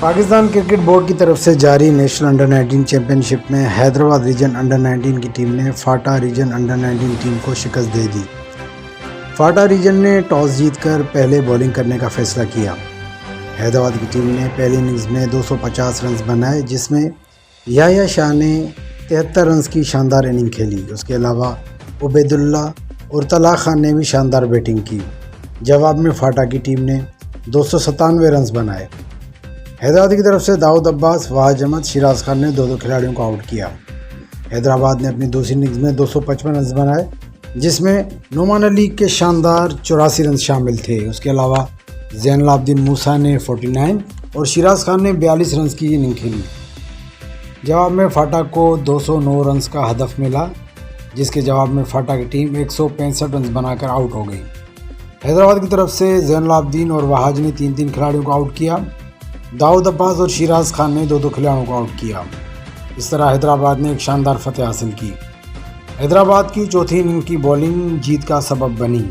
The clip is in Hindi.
पाकिस्तान क्रिकेट बोर्ड की तरफ से जारी नेशनल अंडर 19 चैंपियनशिप में हैदराबाद रीजन अंडर 19 की टीम ने फाटा रीजन अंडर 19 टीम को शिकस्त दे दी। फाटा रीजन ने टॉस जीतकर पहले बॉलिंग करने का फैसला किया। हैदराबाद की टीम ने पहली इनिंग्स में 250 रन बनाए, जिसमें याह्या शाह ने 73 रन की शानदार इनिंग खेली। उसके अलावा उबैदुल्ला और तला खान ने भी शानदार बैटिंग की। जवाब में फाटा की टीम ने 297 रन बनाए। हैदराबाद की तरफ से दाऊद अब्बास, वाहिद अहमद, शिराज खान ने दो खिलाड़ियों को आउट किया। हैदराबाद ने अपनी दूसरी इनिंग्स में 255 रन बनाए, जिसमें नोमान अली के शानदार 84 रन शामिल थे। उसके अलावा ज़ैनुलाब्दीन मूसा ने 49 और शिराज खान ने 42 रन की इनिंग खेली। जवाब में फाटा को 209 रन का हदफ मिला, जिसके जवाब में फाटा की टीम 165 रन बनाकर आउट हो गई। हैदराबाद की तरफ से ज़ैनुलाब्दीन और वहाज ने 3 खिलाड़ियों को आउट किया। दाऊद अब्बास और शिराज खान ने 2 खिलाड़ियों को आउट किया। इस तरह हैदराबाद ने एक शानदार फतेह हासिल की। हैदराबाद की चौथी इनिंग की बॉलिंग जीत का सबब बनी।